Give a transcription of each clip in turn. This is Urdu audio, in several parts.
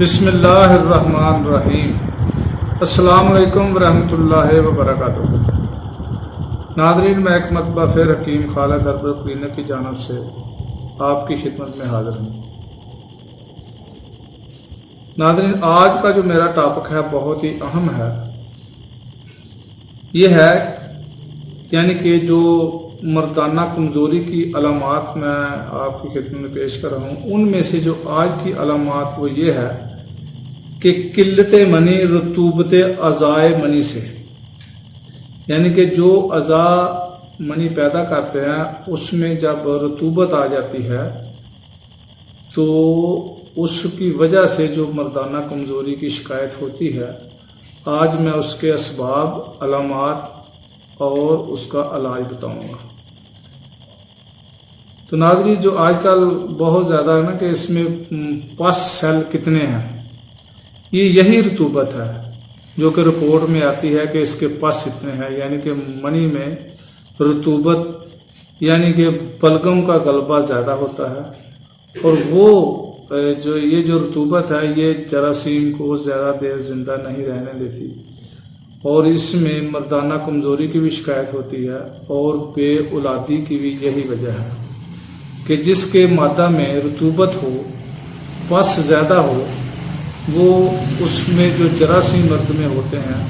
بسم اللہ الرحمن الرحیم۔ السلام علیکم ورحمۃ اللہ وبرکاتہ۔ ناظرین، میں ایک مرتبہ پھر حکیم خالد اربل کلینک کی جانب سے آپ کی خدمت میں حاضر ہوں۔ ناظرین، آج کا جو میرا ٹاپک ہے بہت ہی اہم ہے۔ یہ ہے یعنی کہ جو مردانہ کمزوری کی علامات میں آپ کی خدمت میں پیش کر رہا ہوں، ان میں سے جو آج کی علامات وہ یہ ہے کہ قلت منی رطوبت اعضائے منی سے، یعنی کہ جو اعضاء منی پیدا کرتے ہیں اس میں جب رطوبت آ جاتی ہے تو اس کی وجہ سے جو مردانہ کمزوری کی شکایت ہوتی ہے، آج میں اس کے اسباب، علامات اور اس کا علاج بتاؤں گا۔ تو ناظرین، جو آج کل بہت زیادہ ہے نا کہ اس میں پس سیل کتنے ہیں، یہی رطوبت ہے جو کہ رپورٹ میں آتی ہے کہ اس کے پس اتنے ہیں، یعنی کہ منی میں رطوبت یعنی کہ بلغم کا غلبہ زیادہ ہوتا ہے، اور وہ جو رطوبت ہے یہ جراثیم کو زیادہ دیر زندہ نہیں رہنے دیتی، اور اس میں مردانہ کمزوری کی بھی شکایت ہوتی ہے، اور بے اولادی کی بھی یہی وجہ ہے کہ جس کے مادہ میں رطوبت ہو، پس زیادہ ہو، وہ اس میں جو جراثیم مرد میں ہوتے ہیں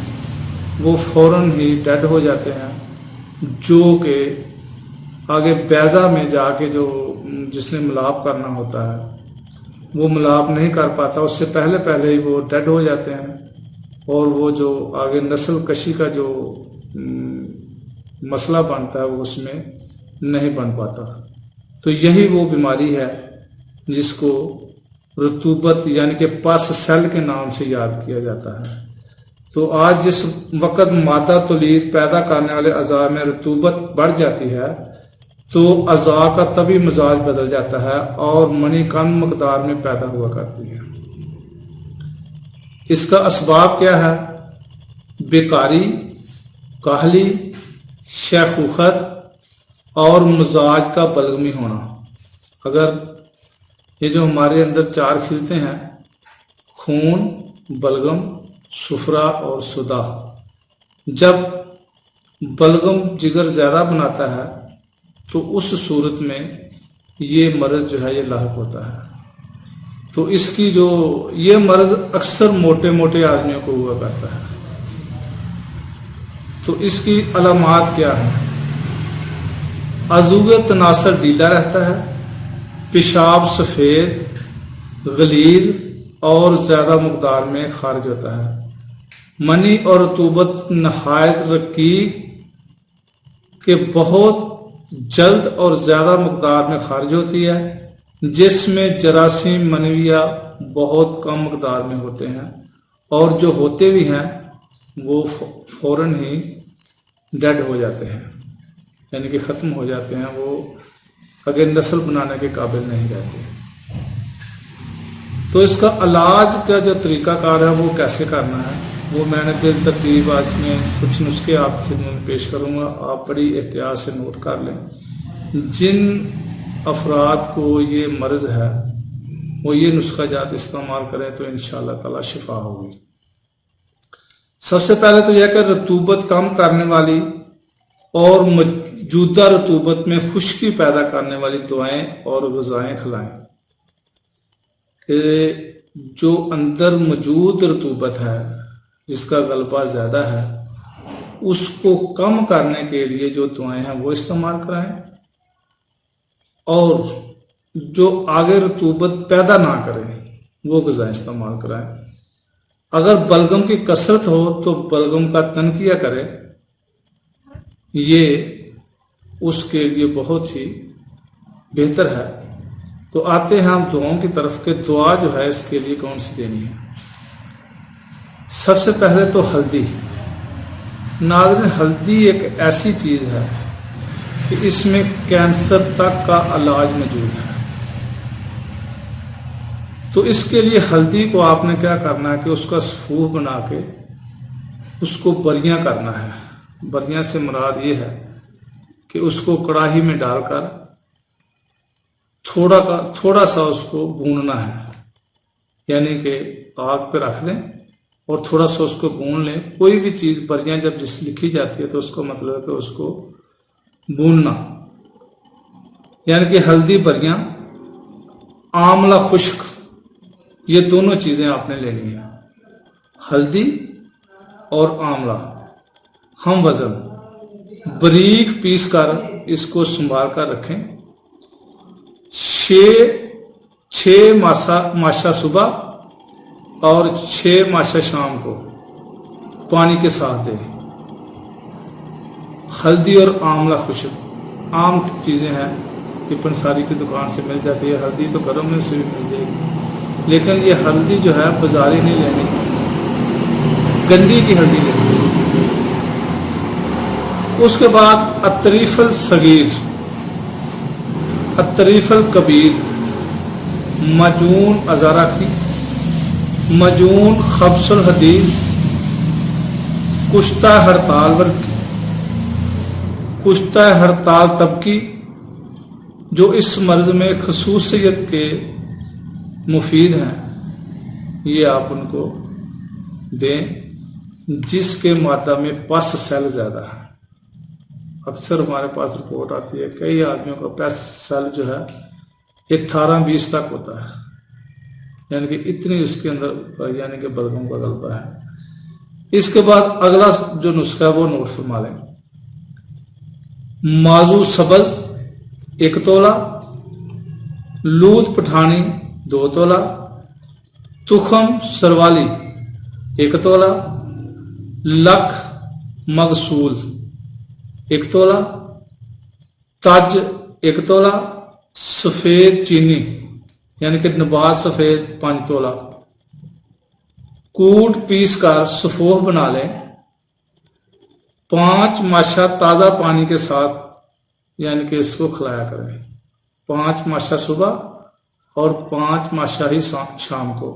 وہ فوراً ہی ڈیڈ ہو جاتے ہیں، جو کہ آگے بیضہ میں جا کے جس نے ملاب کرنا ہوتا ہے وہ ملاب نہیں کر پاتا، اس سے پہلے ہی وہ ڈیڈ ہو جاتے ہیں، اور وہ جو آگے نسل کشی کا جو مسئلہ بنتا ہے وہ اس میں نہیں بن پاتا۔ تو یہی وہ بیماری ہے جس کو رطوبت یعنی کہ پس سیل کے نام سے یاد کیا جاتا ہے۔ تو آج جس وقت مادہ تولید پیدا کرنے والے اعضاء میں رطوبت بڑھ جاتی ہے تو اعضاء کا طبی مزاج بدل جاتا ہے اور منی کم مقدار میں پیدا ہوا کرتی ہے۔ اس کا اسباب کیا ہے؟ بیکاری، کاہلی، شیخوخت اور مزاج کا بلغمی ہونا۔ اگر یہ جو ہمارے اندر چار کھلتے ہیں، خون، بلغم، صفرا اور صدا، جب بلغم جگر زیادہ بناتا ہے تو اس صورت میں یہ مرض جو ہے یہ لاحق ہوتا ہے۔ تو اس کی یہ مرض اکثر موٹے آدمیوں کو ہوا کرتا ہے۔ تو اس کی علامات کیا ہیں؟ عضو تناسل ڈھیلا رہتا ہے، پیشاب سفید، غلیظ اور زیادہ مقدار میں خارج ہوتا ہے، منی اور رطوبت نہایت رقیق کہ بہت جلد اور زیادہ مقدار میں خارج ہوتی ہے، جس میں جراثیم منویہ بہت کم مقدار میں ہوتے ہیں، اور جو ہوتے بھی ہیں وہ فوراً ہی ڈیڈ ہو جاتے ہیں، یعنی کہ ختم ہو جاتے ہیں، وہ اگر نسل بنانے کے قابل نہیں رہتے۔ تو اس کا علاج کا جو طریقہ کار ہے وہ کیسے کرنا ہے، وہ میں نے بالترتیب آج میں کچھ نسخے آپ کی خدمت میں پیش کروں گا، آپ بڑی احتیاط سے نوٹ کر لیں۔ جن افراد کو یہ مرض ہے وہ یہ نسخہ جات استعمال کریں تو انشاءاللہ تعالی شفا ہوگی۔ سب سے پہلے تو یہ کہ رطوبت کم کرنے والی اور موجودہ رطوبت میں خشکی پیدا کرنے والی دعائیں اور غذائیں کھلائیں، کہ جو اندر موجود رطوبت ہے جس کا غلبہ زیادہ ہے اس کو کم کرنے کے لیے جو دعائیں ہیں وہ استعمال کرائیں، اور جو آگے رطوبت پیدا نہ کریں وہ غذائیں استعمال کرائیں۔ اگر بلغم کی کثرت ہو تو بلغم کا تنقیہ کرے، یہ اس کے لیے بہت ہی بہتر ہے۔ تو آتے ہیں ہم دعاؤں کی طرف کہ دعا جو ہے اس کے لیے کون سی دینی ہے۔ سب سے پہلے تو ہلدی۔ ناظرین، ہلدی ایک ایسی چیز ہے کہ اس میں کینسر تک کا علاج موجود ہے۔ تو اس کے لیے ہلدی کو آپ نے کیا کرنا ہے کہ اس کا سفوف بنا کے اس کو بریاں کرنا ہے۔ بریاں سے مراد یہ ہے کہ اس کو کڑاہی میں ڈال کر تھوڑا سا اس کو بھوننا ہے، یعنی کہ آگ پہ رکھ لیں اور تھوڑا سا اس کو بھون لیں. کوئی بھی چیز بریاں جب جس لکھی جاتی ہے تو اس کو مطلب ہے کہ اس کو بھوننا. یعنی کہ ہلدی بریاں، آملہ خشک، یہ دونوں چیزیں آپ نے لینی ہیں. ہلدی اور آملہ ہم وزن باریک پیس کر اس کو سنبھال کر رکھیں. 6 ماشا صبح اور 6 ماشا شام کو پانی کے ساتھ دیں. ہلدی اور آملہ خشک عام چیزیں ہیں، یہ پنساری کی دکان سے مل جاتی ہے. ہلدی تو گھروں میں سے بھی مل جائے گی، لیکن یہ ہلدی جو ہے بازاری نہیں لینی، گنڈی کی ہلدی لینی. اس کے بعد الطریف الصغیر، الطریف الکبیر، مجون ازارہ کی، مجون خبز الحدید، کشتہ ہڑتال ورکی، کشتہ ہڑتال طبقی، جو اس مرض میں خصوصیت کے مفید ہیں، یہ آپ ان کو دیں. جس کے مادہ میں پس سیل زیادہ ہے. اکثر ہمارے پاس رپورٹ آتی ہے کئی آدمیوں کا پس سیل جو ہے 18-20 تک ہوتا ہے، یعنی کہ اتنی اس کے اندر یعنی کہ بلغم کا غلبہ ہے. اس کے بعد اگلا جو نسخہ ہے وہ نوٹ فرما لیں. مازو سبز 1 تولہ، لود پٹھانی 2 تولہ، تخم سروالی 1 تولہ، لکھ مغسول 1 تولہ، تج 1 تولہ، سفید چینی یعنی کہ نبات سفید 5 تولہ. کوٹ پیس کر سفوف بنا لیں. 5 ماشا تازہ پانی کے ساتھ یعنی کہ اس کو کھلایا کریں. 5 ماشا صبح اور 5 ماشا ہی شام کو.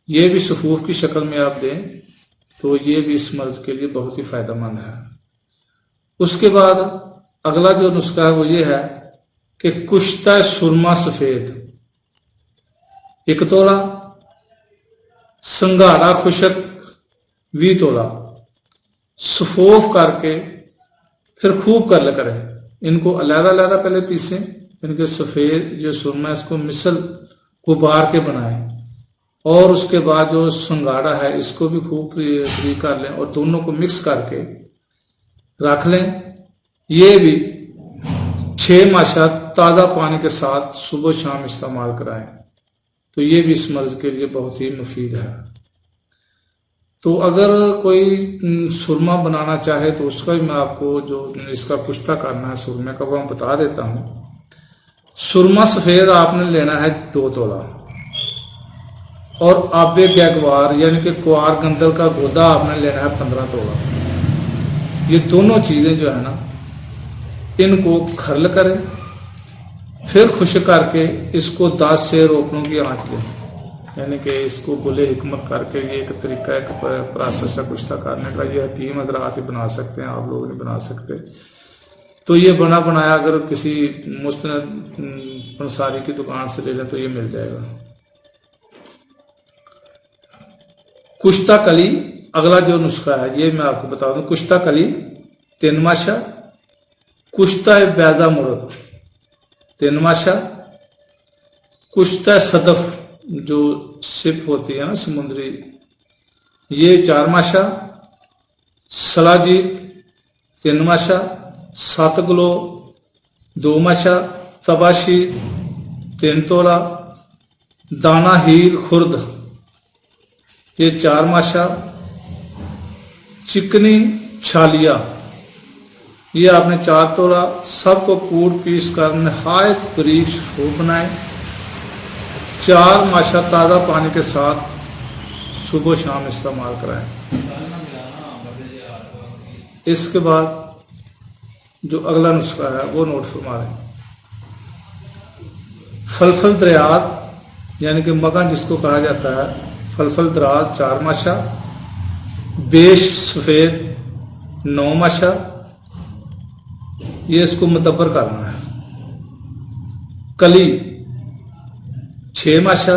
یہ بھی سفوف کی شکل میں آپ دیں تو یہ بھی اس مرض کے لیے بہت ہی فائدہ مند ہے. اس کے بعد اگلا جو نسخہ ہے وہ یہ ہے کہ کشتہ سرما سفید 1 تولہ، سنگھاڑا خشک 20 تولہ. سفوف کر کے پھر خوب کر لے کریں. ان کو علیحدہ علیحدہ پہلے پیسیں، ان کے سفید جو سرما ہے اس کو مثل غبار کے بنائیں، اور اس کے بعد جو سنگھاڑا ہے اس کو بھی خوب فری کر لیں اور دونوں کو مکس کر کے رکھ لیں. یہ بھی 6 ماشا تازہ پانی کے ساتھ صبح شام استعمال کرائیں تو یہ بھی اس مرض کے لیے بہت ہی مفید ہے. تو اگر کوئی سرما بنانا چاہے تو اس کا بھی میں آپ کو جو اس کا کشتہ کرنا ہے سرمے کا وہ میں بتا دیتا ہوں. سرما سفید آپ نے لینا ہے 2 تولہ، اور آب گیگوار یعنی کہ کوار گندل کا گودا آپ نے لینا ہے 15 تولہ. یہ دونوں چیزیں جو ہے نا ان کو کھرل کریں، پھر خشک کر کے اس کو 10 سے روپنوں کی آنچ دیں. یعنی کہ اس کو گلے حکمت کر کے یہ ایک طریقہ ایک پروسیس ہے کشتہ کرنے کا. یہ حکیم حضرات ہی بنا سکتے ہیں، آپ لوگ نہیں بنا سکتے. تو یہ بنا بنایا اگر کسی مستند پنساری کی دکان سے لے لیں تو یہ مل جائے گا. کشتہ کلی اگلا جو نسخہ ہے یہ میں آپ کو بتا دوں. کشتہ کلی 3 ماشا، کشتہ بیضہ مرغ 3 ماشا، کشتہ صدف جو سپ ہوتی ہے نا سمندری یہ 4 ماشا، سلاجی 3 ماشا، 7 کلو 2 ماشا، تباشی 3 تولہ، دانہ ہیل خرد یہ 4 ماشا، چکنی چھالیا یہ آپ نے 4 تولہ. سب کو کوٹ پیس کر نہایت باریک سفوف بنائیں. 4 ماشا تازہ پانی کے ساتھ صبح شام استعمال کرائیں. اس کے بعد جو اگلا نسخہ ہے وہ نوٹ فرما لیں. فلفل دریات یعنی کہ مگن جس کو کہا جاتا ہے، فلفل دراز 4 ماشا، بیش سفید 9 ماشا. یہ اس کو مدبر کرنا ہے. کلی 6 ماشا،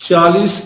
40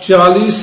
40